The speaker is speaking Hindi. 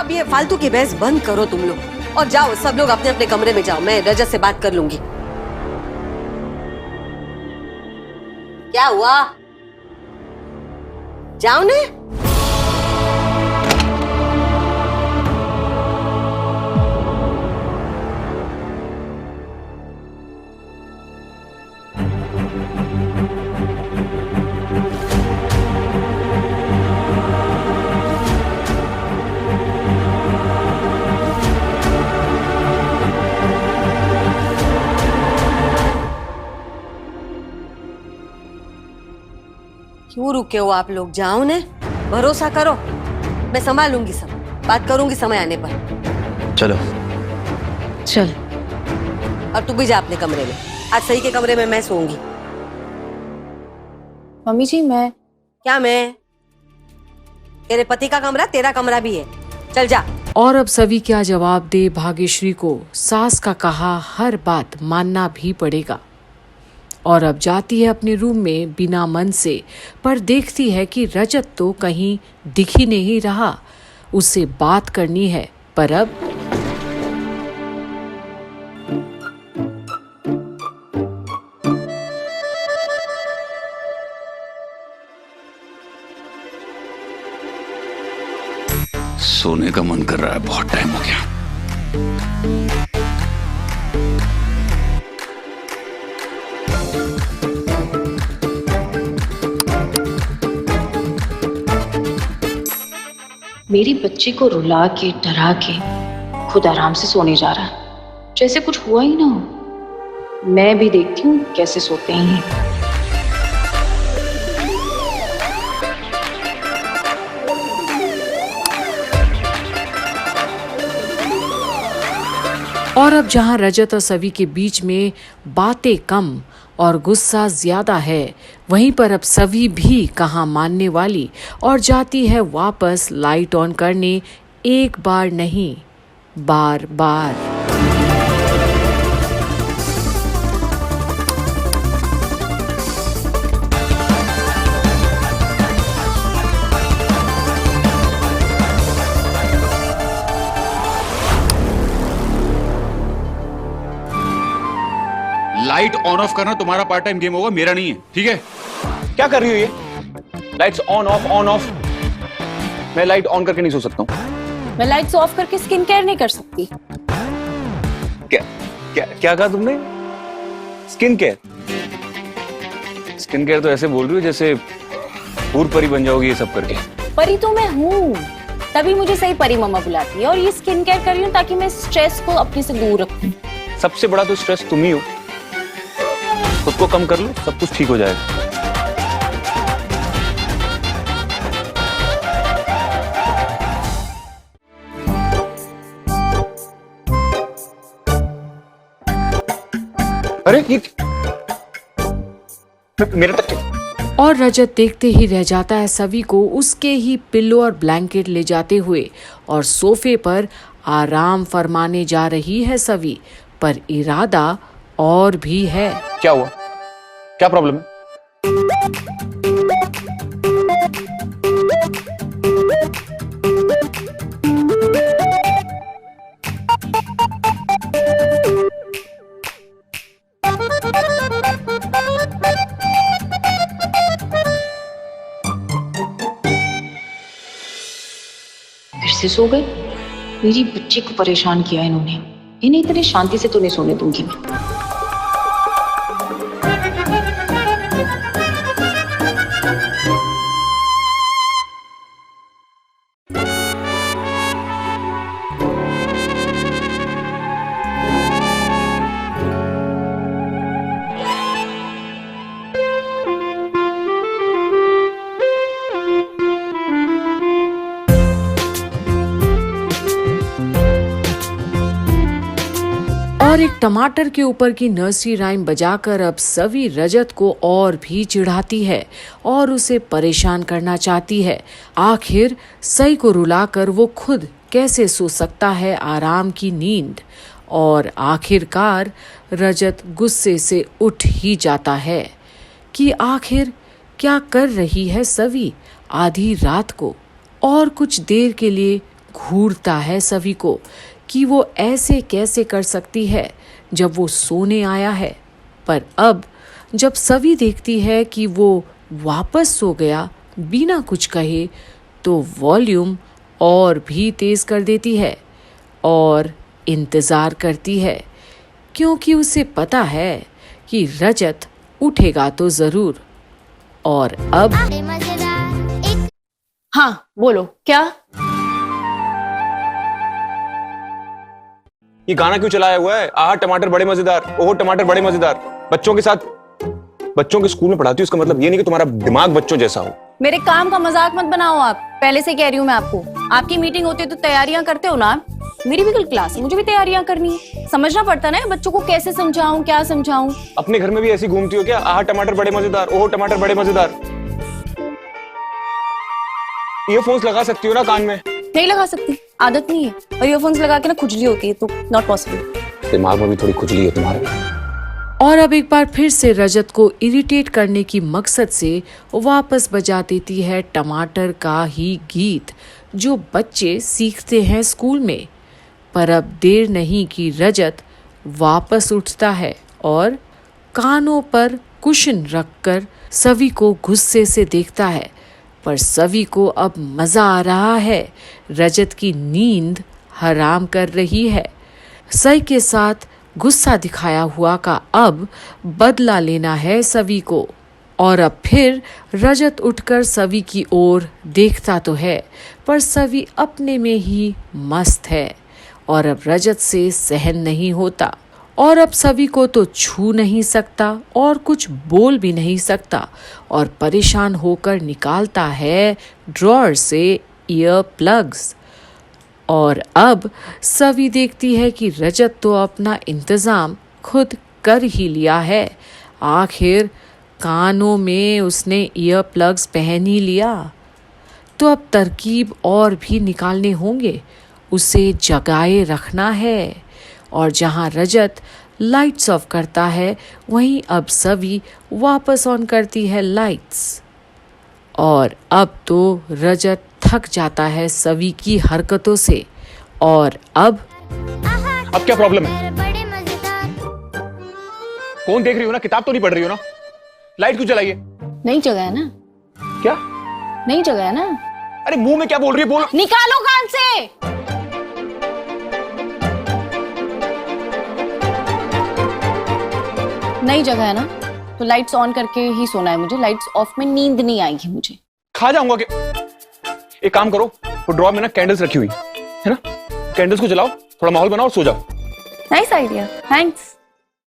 अब ये फालतू की बहस बंद करो तुम लोग और जाओ, सब लोग अपने अपने कमरे में जाओ। मैं रजत से बात कर लूंगी। क्या हुआ? जाओ ने। क्यों रुके हो आप लोग? जाओ ने, भरोसा करो, मैं संभालूंगी सब, बात करूंगी समय आने पर। चलो चल। और तू भी जा अपने कमरे में। आज सही के कमरे में मैं सोऊंगी। मम्मी जी मैं तेरे पति का कमरा तेरा कमरा भी है, चल जा। और अब सभी क्या जवाब दे भाग्यश्री को सास का कहा हर बात मानना भी पड़ेगा। और अब जाती है अपने रूम में बिना मन से, पर देखती है कि रजत तो कहीं दिख ही नहीं रहा। उससे बात करनी है, पर अब सोने का मन कर रहा है, बहुत टाइम हो गया। मेरी बच्ची को रुला के डरा के खुद आराम से सोने जा रहा है, जैसे कुछ हुआ ही ना हो। मैं भी देखती हूँ कैसे सोते हैं। और अब जहां रजत और सवी के बीच में बातें कम और गुस्सा ज्यादा है, वहीं पर अब सवी भी कहाँ मानने वाली और जाती है वापस लाइट ऑन करने, एक बार नहीं बार बार। लाइट ऑन ऑफ करना तुम्हारा पार्ट टाइम गेम होगा, मेरा नहीं है, ठीक है? क्या कर रही हो ये? Lights on off. मैं लाइट ऑन करके नहीं सो सकता हूँ। मैं लाइट्स ऑफ करके स्किन केयर नहीं कर सकती। क्या कहा तुमने? स्किन केयर तो ऐसे बोल रही हो जैसे पूर परी बन जाओगी ये सब करके। परी तो मैं हूँ, तभी मुझे सही परी मम्मा बुलाती है। और ये स्किन केयर कर रही हूँ ताकि मैं स्ट्रेस को अपने से दूर रखूं। सबसे बड़ा तो स्ट्रेस तुम ही हो। खुद को कम कर लो, सब कुछ ठीक हो जाएगा। अरे ये मेरे तक। और रजत देखते ही रह जाता है सवी को उसके ही पिल्लो और ब्लैंकेट ले जाते हुए, और सोफे पर आराम फरमाने जा रही है सवी, पर इरादा और भी है। क्या हुआ? क्या प्रॉब्लम है? फिर से सो गए। मेरी बच्ची को परेशान किया इन्होंने। इन्हें इतनी शांति से तो नहीं सोने दूंगी मैं। और एक टमाटर के ऊपर की नर्सरी राइम बजाकर अब सवी रजत को और भी चिढ़ाती है और उसे परेशान करना चाहती है। आखिर सई को रुलाकर वो खुद कैसे सो सकता है आराम की नींद। और आखिरकार रजत गुस्से से उठ ही जाता है कि आखिर क्या कर रही है सवी आधी रात को। और कुछ देर के लिए घूरता है सभी को कि वो ऐसे कैसे कर सकती है जब वो सोने आया है। पर अब जब सभी देखती है कि वो वापस सो गया बिना कुछ कहे, तो वॉल्यूम और भी तेज कर देती है और इंतजार करती है, क्योंकि उसे पता है कि रजत उठेगा तो जरूर। और अब हाँ बोलो क्या। ये गाना क्यों चलाया हुआ है? आहा टमाटर बड़े मजेदार, ओहो टमाटर बड़े मजेदार। बच्चों के साथ, बच्चों के स्कूल में पढ़ाती हूँ, इसका मतलब ये नहीं कि तुम्हारा दिमाग बच्चों जैसा हो। मेरे काम का मजाक मत बनाओ आप, पहले से कह रही हूँ मैं आपको। आपकी मीटिंग होती है तो तैयारियां करते हो ना आप। मेरी भी कल क्लास है, मुझे भी तैयारियां करनी है। समझना पड़ता ना बच्चों को, कैसे समझाऊं क्या समझाऊं। अपने घर में भी ऐसी घूमती हो क्या? आहा टमाटर बड़े मजेदार, ओहो टमाटर बड़े मजेदार। ईयरफोन्स लगा सकती हो ना कान में? नहीं लगा सकती, आदत नहीं है। और ईयरफोन्स लगा के ना खुजली होती है, तो नॉट पॉसिबल। दिमाग में भी थोड़ी खुजली है तुम्हारे। और अब एक बार फिर से रजत को इरिटेट करने की मकसद से वापस बजा देती है टमाटर का ही गीत जो बच्चे सीखते हैं स्कूल में। पर अब देर नहीं कि रजत वापस उठता है और कानों पर कुशन रखकर सभी को गुस्से से देखता है। पर सभी को अब मजा आ रहा है, रजत की नींद हराम कर रही है। सई के साथ गुस्सा दिखाया हुआ का अब बदला लेना है सभी को। और अब फिर रजत उठकर सभी की ओर देखता तो है, पर सभी अपने में ही मस्त है और अब रजत से सहन नहीं होता। और अब सभी को तो छू नहीं सकता और कुछ बोल भी नहीं सकता, और परेशान होकर निकालता है ड्रॉअर से ईयर प्लग्स। और अब सभी देखती है कि रजत तो अपना इंतजाम खुद कर ही लिया है। आखिर कानों में उसने ईयर प्लग्स पहन ही लिया, तो अब तरकीब और भी निकालने होंगे। उसे जगाए रखना है। और जहां रजत लाइट्स ऑफ करता है, वहीं अब सभी वापस ऑन करती है लाइट्स। और अब तो रजत थक जाता है सभी की हरकतों से। और अब क्या प्रॉब्लम है? कौन देख रही हो ना? किताब तो नहीं पढ़ रही हो ना? लाइट क्यों चलाई है? नहीं जगह है ना। क्या नहीं जगह है ना? अरे मुंह में क्या बोल रही है? बोलो। निकालो कान से। नई जगह है ना, तो लाइट्स ऑन करके ही सोना है मुझे। लाइट्स ऑफ में नींद नहीं आएगी मुझे। खा जाऊंगा क्या? एक काम करो, वो ड्रॉअर में ना कैंडल्स रखी हुई है ना, कैंडल्स को जलाओ, थोड़ा माहौल बनाओ और सो जाओ। Nice idea, thanks.